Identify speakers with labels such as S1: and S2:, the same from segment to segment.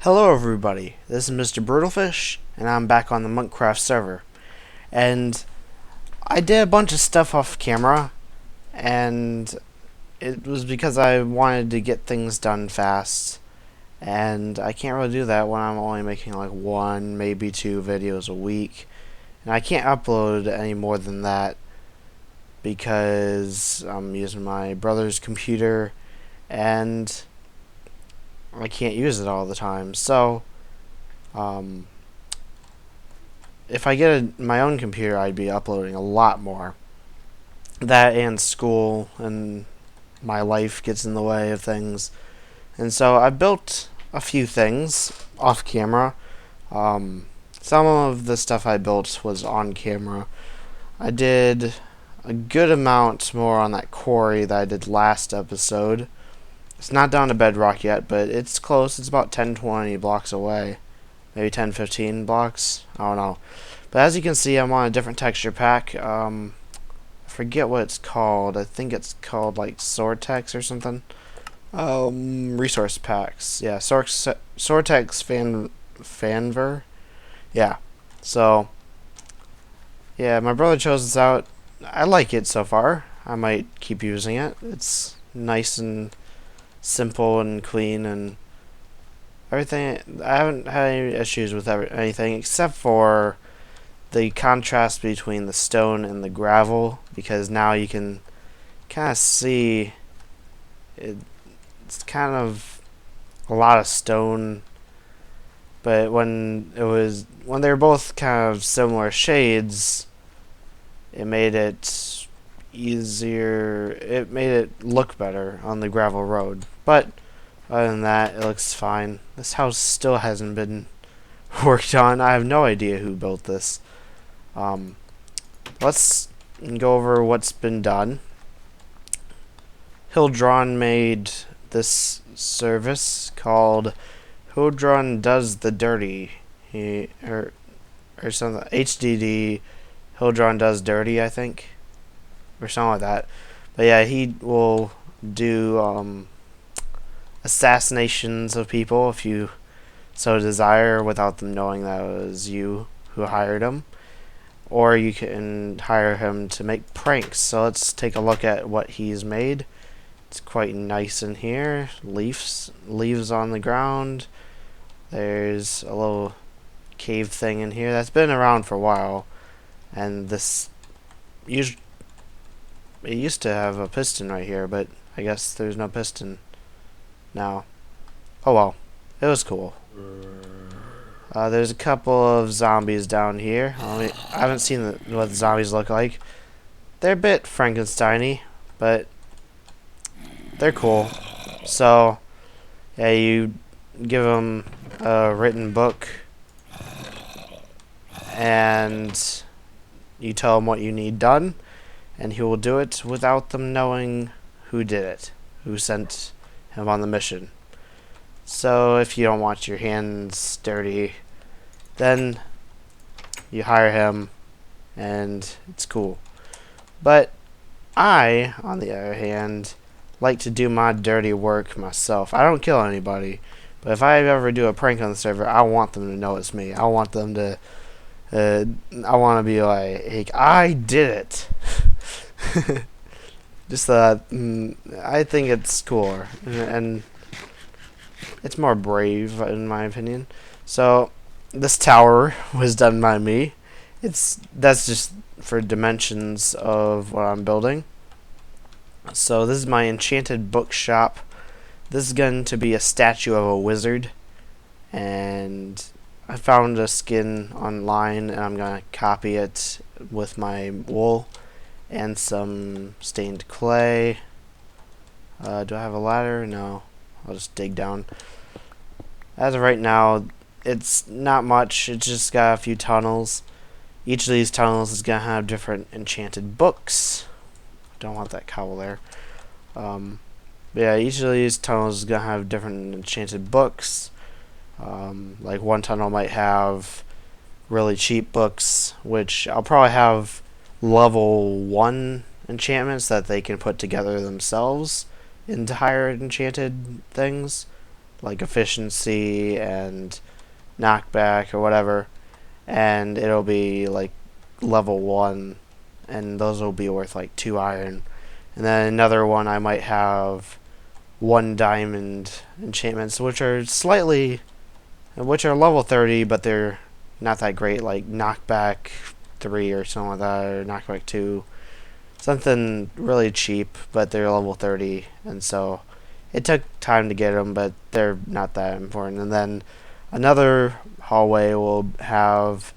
S1: Hello everybody, this is Mrbrutalfish, and I'm back on the Monkcraft server. And I did a bunch of stuff off camera, and it was because I wanted to get things done fast. And I can't really do that when I'm only making like one, maybe two videos a week. And I can't upload any more than that because I'm using my brother's computer and I can't use it all the time. So, um, if I get my own computer, I'd be uploading a lot more. That and school and my life gets in the way of things. And so I built a few things off camera. Some of the stuff I built was on camera. I did a good amount more on that quarry that I did last episode. It's not down to bedrock yet, but it's close. It's about 10-20 blocks away. Maybe 10-15 blocks. I don't know. But as you can see, I'm on a different texture pack. I forget what it's called. I think it's called like Sortex or something. Resource packs. Yeah, Sortex Fanver. Yeah. So, yeah, my brother chose this out. I like it so far. I might keep using it. It's nice and simple and clean and everything. I haven't had any issues with anything except for the contrast between the stone and the gravel, because now you can kind of see it's kind of a lot of stone, but when they were both kind of similar shades, it made it easier. It made it look better on the gravel road. But other than that, it looks fine. This house still hasn't been worked on. I have no idea who built this. Let's go over what's been done. Hyldrawn made this service called Hyldrawn Does the Dirty. Or something. HDD Hyldrawn Does Dirty, I think. Or something like that. But yeah, he will do assassinations of people if you so desire without them knowing that it was you who hired him. Or you can hire him to make pranks. So let's take a look at what he's made. It's quite nice in here. Leaves on the ground. There's a little cave thing in here that's been around for a while. And this it used to have a piston right here, but I guess there's no piston now. Oh well, it was cool. There's a couple of zombies down here. I haven't seen what the zombies look like. They're a bit Frankenstein-y, but they're cool. So, yeah, you give them a written book, and you tell him what you need done, and he will do it without them knowing who did it, who sent him on the mission. So if you don't want your hands dirty, then you hire him, and it's cool. But I, on the other hand, like to do my dirty work myself. I don't kill anybody, but if I ever do a prank on the server, I want them to know it's me. I want them to I want to be like, hey, I did it. Just I think it's cooler, and it's more brave in my opinion. So this tower was done by me. That's just for dimensions of what I'm building. So this is my enchanted bookshop. This is going to be a statue of a wizard, and I found a skin online, and I'm going to copy it with my wool and some stained clay. Do I have a ladder? No. I'll just dig down. As of right now, it's not much. It's just got a few tunnels. Each of these tunnels is going to have different enchanted books. Don't want that cobble there. But yeah, each of these tunnels is going to have different enchanted books. Like one tunnel might have really cheap books, which I'll probably have level 1 enchantments that they can put together themselves into higher enchanted things. like efficiency and knockback or whatever, and it'll be like level 1, and those will be worth like 2 iron. And then another one I might have 1 diamond enchantments, which are level 30, but they're not that great, like knockback 3 or something like that, or knockback 2. Something really cheap, but they're level 30, and so it took time to get them, but they're not that important. And then another hallway will have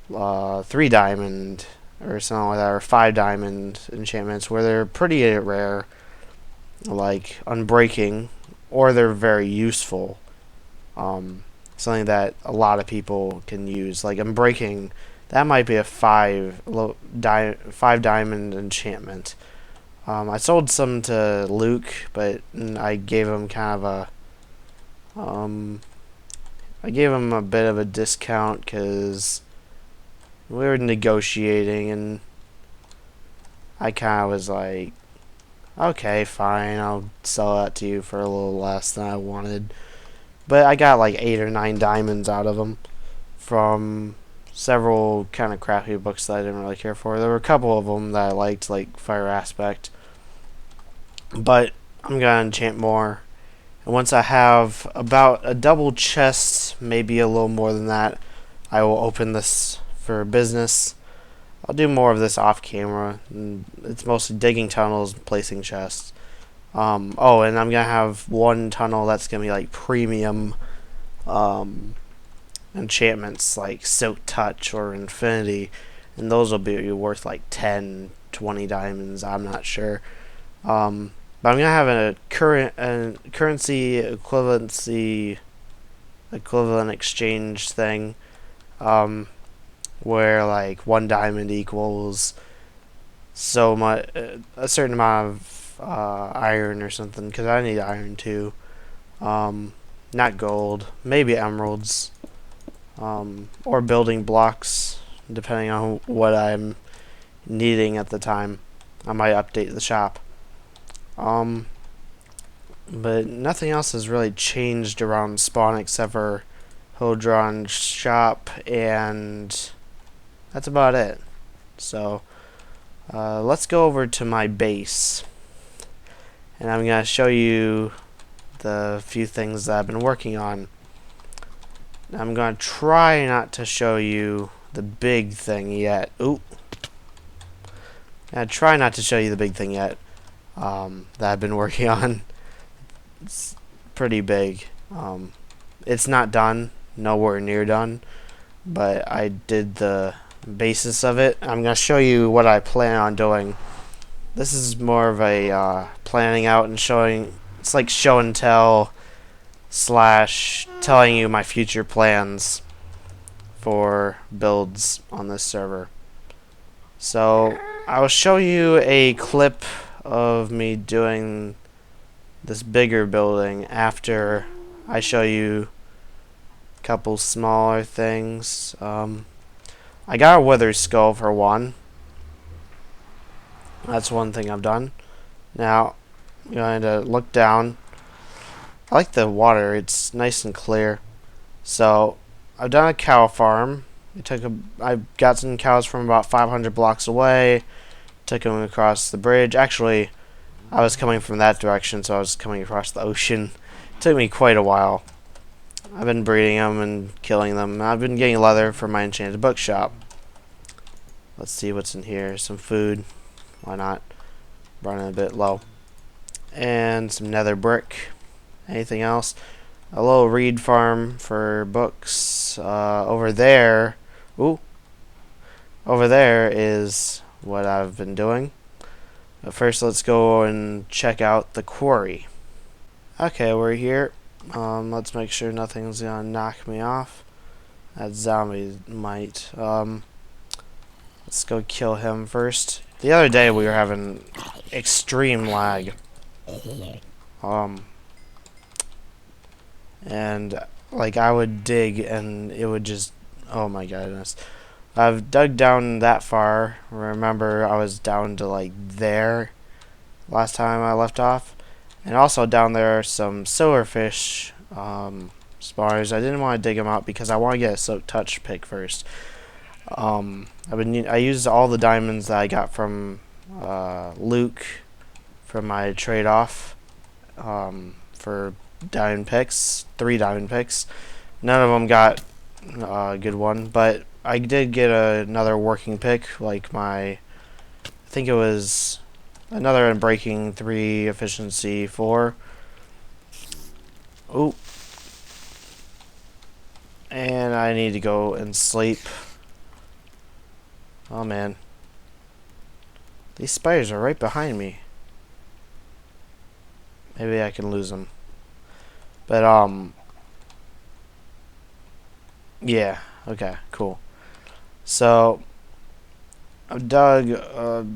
S1: 3 diamond or something like that, or 5 diamond enchantments, where they're pretty rare, like Unbreaking, or they're very useful. Something that a lot of people can use, like Unbreaking. That might be a 5 diamond enchantment. I sold some to Luke, but I gave him kind of I gave him a bit of a discount because we were negotiating, and I kind of was like, okay, fine, I'll sell that to you for a little less than I wanted. But I got like 8 or 9 diamonds out of them from several kind of crappy books that I didn't really care for. There were a couple of them that I liked, like Fire Aspect. But I'm going to enchant more. And once I have about a double chest, maybe a little more than that, I will open this for business. I'll do more of this off camera. It's mostly digging tunnels and placing chests. Oh, and I'm going to have 1 tunnel that's going to be like premium enchantments, like Silk Touch or Infinity. And those will be worth like 10, 20 diamonds. I'm not sure. But I'm going to have a currency equivalent exchange thing. Where like 1 diamond equals so much, a certain amount of iron or something, because I need iron too. Not gold, maybe emeralds, or building blocks, depending on what I'm needing at the time. I might update the shop. But nothing else has really changed around spawn except for Hyldrawn shop, and that's about it. So let's go over to my base, and I'm going to show you the few things that I've been working on. I'm going to try not to show you the big thing yet. Ooh. I try not to show you the big thing yet that I've been working on. It's pretty big. It's not done, nowhere near done, but I did the basis of it. I'm going to show you what I plan on doing. This is more of a planning out and showing. It's like show and tell slash telling you my future plans for builds on this server. So I'll show you a clip of me doing this bigger building after I show you a couple smaller things. I got a wither skull for 1. That's one thing I've done. Now I'm going to look down. I like the water, it's nice and clear. So I've done a cow farm. I got some cows from about 500 blocks away. Took them across the bridge. Actually, I was coming from that direction, so I was coming across the ocean. It took me quite a while. I've been breeding them and killing them. I've been getting leather for my enchanted bookshop. Let's see what's in here. Some food. Why not? Running a bit low. And some nether brick. Anything else? A little reed farm for books. Over there. Ooh. Over there is what I've been doing. But first, let's go and check out the quarry. Okay, we're here. Let's make sure nothing's gonna knock me off. That zombie might. Let's go kill him first. The other day we were having extreme lag. And like I would dig and it would just, oh my goodness. I've dug down that far. Remember, I was down to like there last time I left off. And also down there are some silverfish spars. I didn't want to dig them out because I want to get a silk touch pick first. I used all the diamonds that I got from Luke from my trade-off for diamond picks, 3 diamond picks. None of them got a good one, but I did get another working pick, like I think it was another Unbreaking 3 efficiency 4. Ooh. And I need to go and sleep. Oh man. These spiders are right behind me. Maybe I can lose them. But, yeah. Okay, cool. So, I've dug a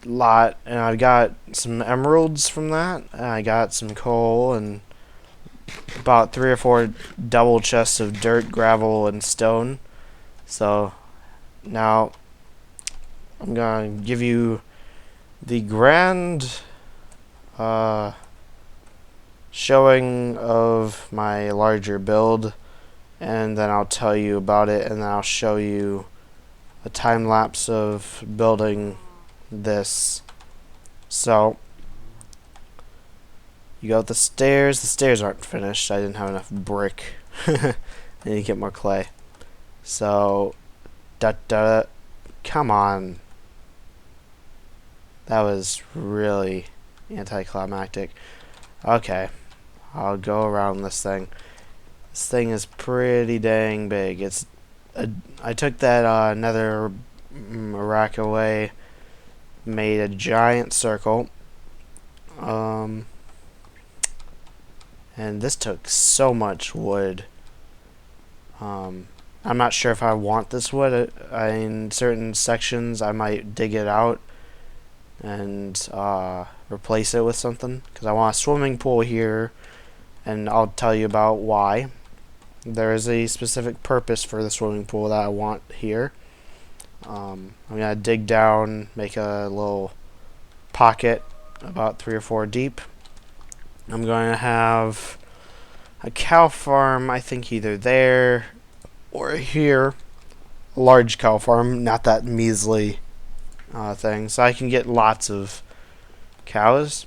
S1: lot, and I got some emeralds from that, and I got some coal, and about 3 or 4 double chests of dirt, gravel, and stone. So, now, I'm gonna give you the grand showing of my larger build, and then I'll tell you about it, and then I'll show you a time lapse of building this. So you go up the stairs. The stairs aren't finished. I didn't have enough brick. I need to get more clay. So come on. That was really anticlimactic. Okay, I'll go around this thing. This thing is pretty dang big. I took that nether rack away, made a giant circle, and this took so much wood. I'm not sure if I want this wood. In certain sections, I might dig it out and replace it with something, because I want a swimming pool here, and I'll tell you about why. There is a specific purpose for the swimming pool that I want here. I'm gonna dig down, make a little pocket about 3 or 4 deep. I'm going to have a cow farm, I think either there or here. A large cow farm, not that measly thing, so I can get lots of cows.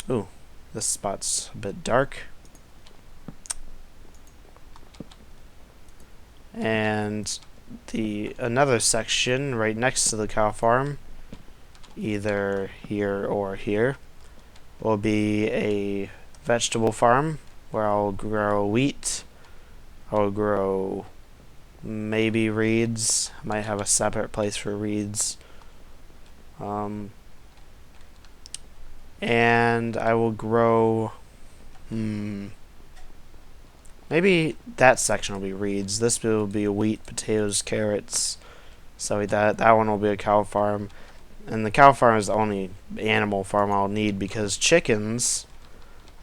S1: Ooh, this spot's a bit dark. And another section right next to the cow farm, either here or here, will be a vegetable farm where I'll grow wheat. I'll grow maybe reeds. Might have a separate place for reeds. And I will grow maybe that section will be reeds. This will be wheat, potatoes, carrots. So that one will be a cow farm. And the cow farm is the only animal farm I'll need, because chickens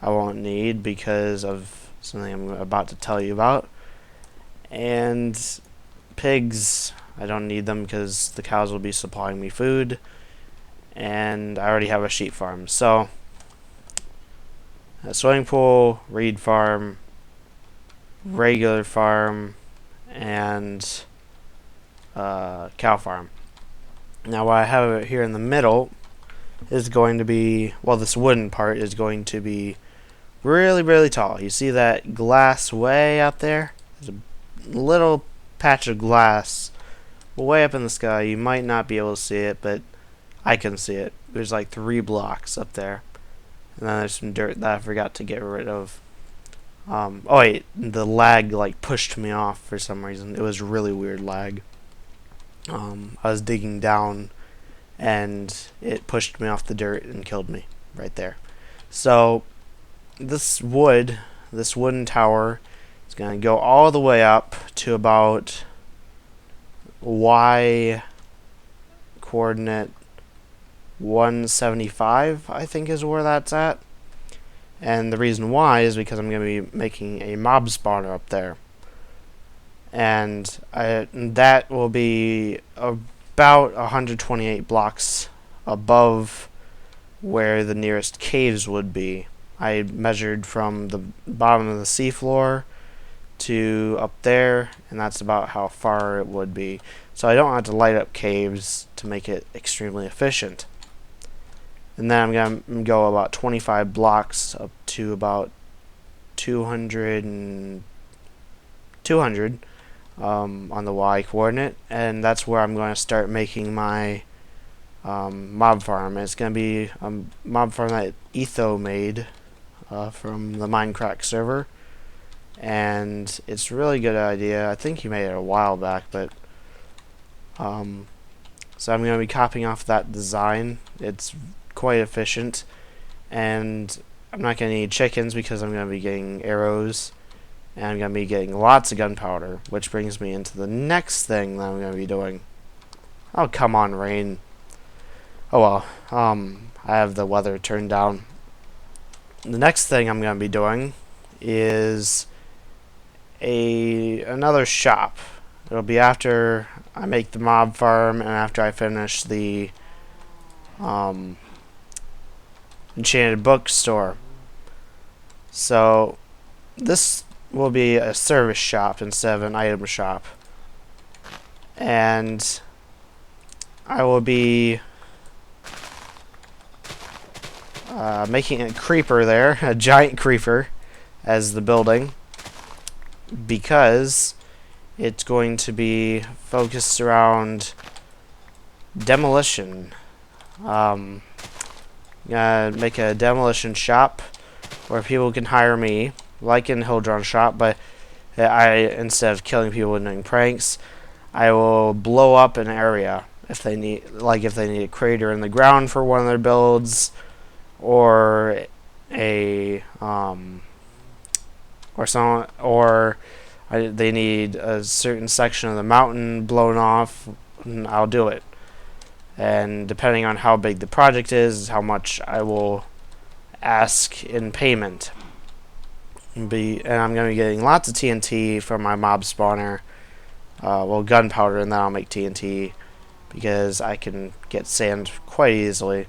S1: I won't need because of something I'm about to tell you about. And pigs, I don't need them because the cows will be supplying me food. And I already have a sheep farm. So, a swimming pool, reed farm, regular farm, and cow farm. Now what I have here in the middle is going to be, well, this wooden part is going to be really, really tall. You see that glass way out there? There's a little patch of glass way up in the sky. You might not be able to see it, but I can see it. There's like 3 blocks up there. And then there's some dirt that I forgot to get rid of. Oh wait, the lag like pushed me off for some reason. It was really weird lag. I was digging down and it pushed me off the dirt and killed me right there. So this wooden tower is going to go all the way up to about Y coordinate 175, I think is where that's at. And the reason why is because I'm going to be making a mob spawner up there. And that will be about 128 blocks above where the nearest caves would be. I measured from the bottom of the seafloor to up there, and that's about how far it would be. So I don't have to light up caves to make it extremely efficient. And then I'm going to go about 25 blocks up to about 200 on the Y coordinate, and that's where I'm going to start making my mob farm. It's going to be a mob farm that Etho made from the Minecraft server, and it's a really good idea. I think he made it a while back, but so I'm going to be copying off that design. It's quite efficient, and I'm not going to need chickens because I'm going to be getting arrows, and I'm going to be getting lots of gunpowder, which brings me into the next thing that I'm going to be doing. Oh, come on, rain. Oh well, I have the weather turned down. The next thing I'm going to be doing is another shop. It'll be after I make the mob farm and after I finish the enchanted bookstore. So this will be a service shop instead of an item shop, and I will be making a creeper there, a giant creeper, as the building, because it's going to be focused around demolition. Gonna make a demolition shop where people can hire me, like in Hyldrawn shop, but instead of killing people and doing pranks, I will blow up an area if they need, if they need a crater in the ground for one of their builds, or they need a certain section of the mountain blown off, and I'll do it. And depending on how big the project is how much I will ask in payment. And I'm going to be getting lots of TNT from my mob spawner. Gunpowder, and then I'll make TNT because I can get sand quite easily.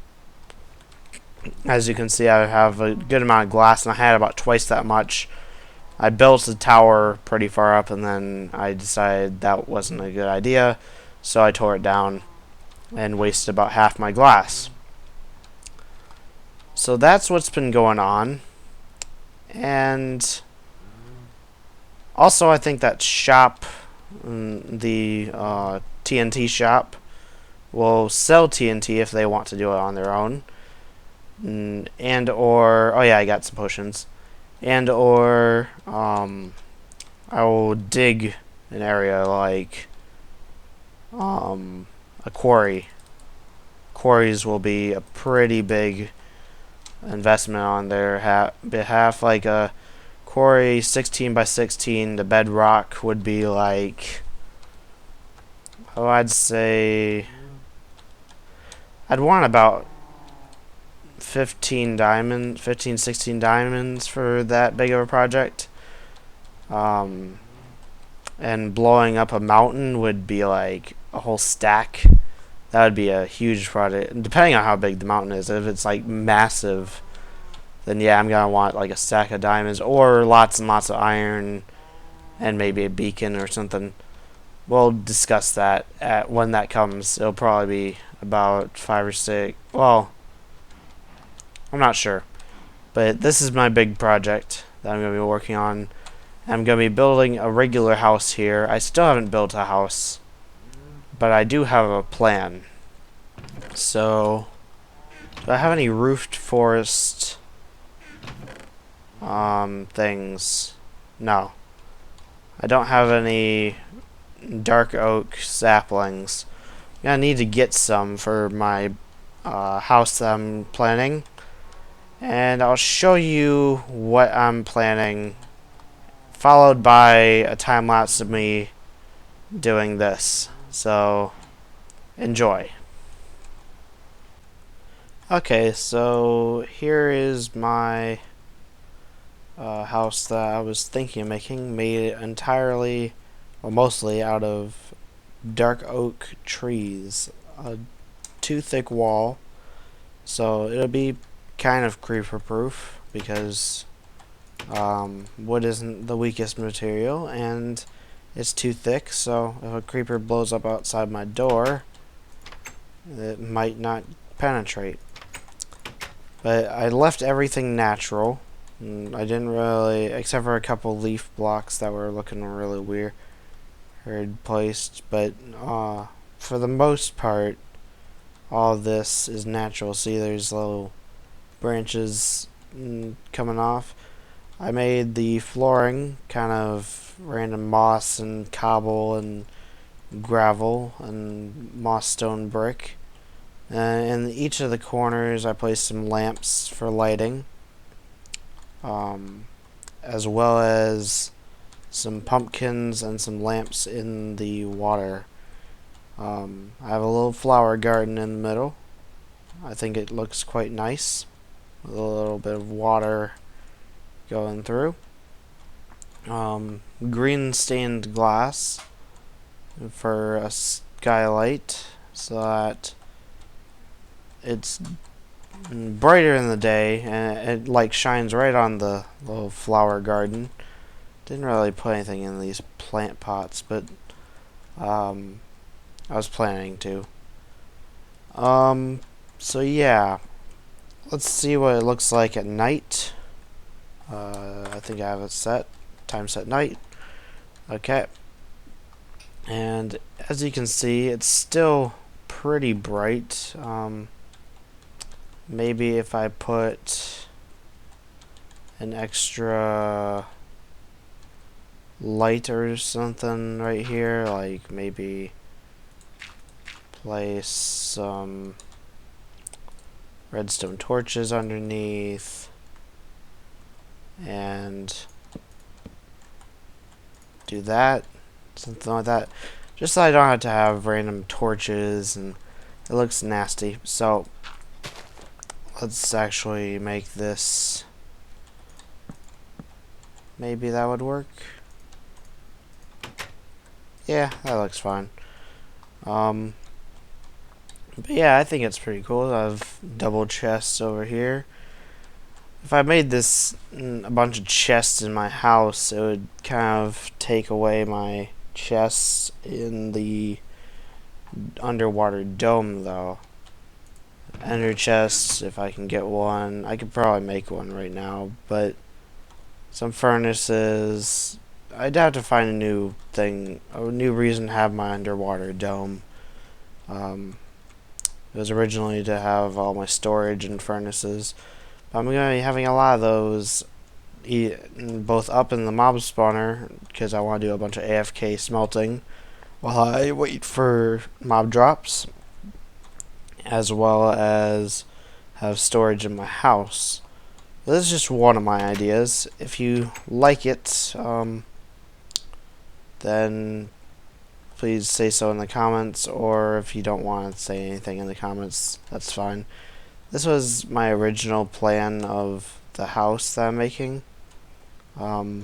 S1: As you can see, I have a good amount of glass, and I had about twice that much. I built the tower pretty far up, and then I decided that wasn't a good idea, so I tore it down and wasted about half my glass. So that's what's been going on. And also I think that shop, the TNT shop, will sell TNT if they want to do it on their own. Oh yeah, I got some potions. I will dig an area like a quarry. Quarries will be a pretty big investment on their behalf. Like a quarry 16 by 16, the bedrock would be like, I'd say I'd want about 16 diamonds for that big of a project. And blowing up a mountain would be like a whole stack. That would be a huge project, depending on how big the mountain is. If it's like massive, then yeah, I'm gonna want like a stack of diamonds or lots and lots of iron and maybe a beacon or something. We'll discuss that when that comes. It'll probably be about 5 or 6. Well, I'm not sure, but this is my big project that I'm gonna be working on. I'm gonna be building a regular house here. I still haven't built a house, but I do have a plan. So, do I have any roofed forest things? No. I don't have any dark oak saplings. I'm gonna need to get some for my house that I'm planning. And I'll show you what I'm planning, followed by a time lapse of me doing this. So, enjoy. Okay, so here is my house that I was thinking of making, made entirely, or mostly, out of dark oak trees. A 2 thick wall, so it'll be kind of creeper proof. because wood isn't the weakest material, and it's too thick, so if a creeper blows up outside my door, it might not penetrate. But I left everything natural. I didn't really, except for a couple leaf blocks that were looking really weird placed, but for the most part, all this is natural. See, there's little branches coming off. I made the flooring kind of random moss and cobble and gravel and moss stone brick. In each of the corners, I placed some lamps for lighting, as well as some pumpkins and some lamps in the water. I have a little flower garden in the middle. I think it looks quite nice, with a little bit of water going through. Green stained glass for a skylight, so that it's brighter in the day and it like shines right on the little flower garden. Didn't really put anything in these plant pots, but I was planning to. So yeah, let's see what it looks like at night. I think I have it set, time set night. Okay. And as you can see, it's still pretty bright. Maybe if I put an extra light or something right here, like maybe place some redstone torches underneath and do that, something like that, just so I don't have to have random torches and it looks nasty. So let's actually make this, maybe that would work. Yeah, that looks fine. But yeah, I think it's pretty cool. I have double chests over here. If I made this a bunch of chests in my house, it would kind of take away my chests in the underwater dome, though. Ender chests, if I can get one. I could probably make one right now, but some furnaces. I'd have to find a new thing, a new reason to have my underwater dome. It was originally to have all my storage and furnaces. But I'm going to be having a lot of those both up in the mob spawner, because I want to do a bunch of AFK smelting while I wait for mob drops, as well as have storage in my house. This is just one of my ideas. If you like it, then please say so in the comments, or if you don't want to say anything in the comments, that's fine. This was my original plan of the house that I'm making. I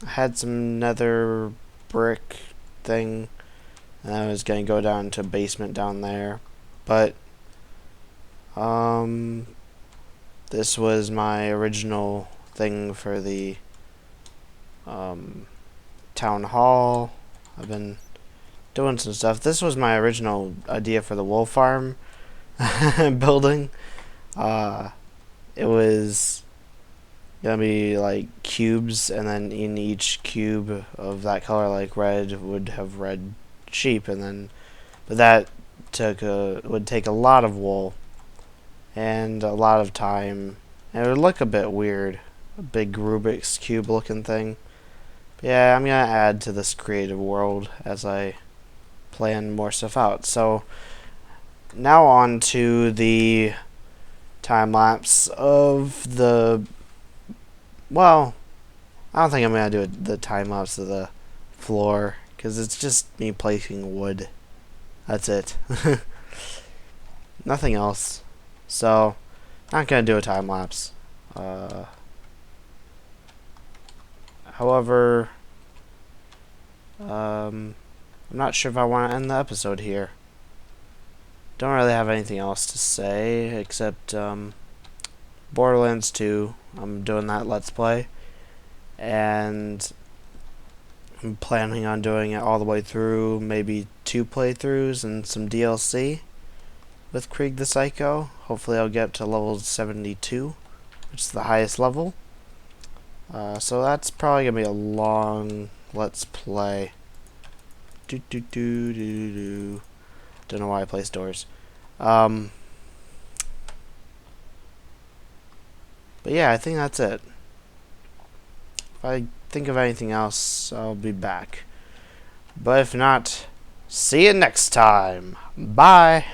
S1: had some nether brick thing, and I was going to go down to a basement down there, but this was my original thing for the town hall. I've been doing some stuff. This was my original idea for the wool farm building. It was gonna be like cubes, and then in each cube of that color, like red, would have red sheep, and then, but that would take a lot of wool and a lot of time, and it would look a bit weird, a big Rubik's cube looking thing. But yeah, I'm gonna add to this creative world as I plan more stuff out. So now on to the time lapse of the, well, I don't think I'm gonna do the time lapse of the floor, because it's just me placing wood. That's it. Nothing else. So not gonna do a time lapse. However, I'm not sure if I want to end the episode here. Don't really have anything else to say except Borderlands 2. I'm doing that Let's Play. And I'm planning on doing it all the way through, maybe 2 playthroughs and some DLC with Krieg the Psycho. Hopefully I'll get to level 72, which is the highest level. So that's probably going to be a long Let's Play. Don't know why I placed doors. But yeah, I think that's it. If I think of anything else, I'll be back. But if not, see you next time. Bye.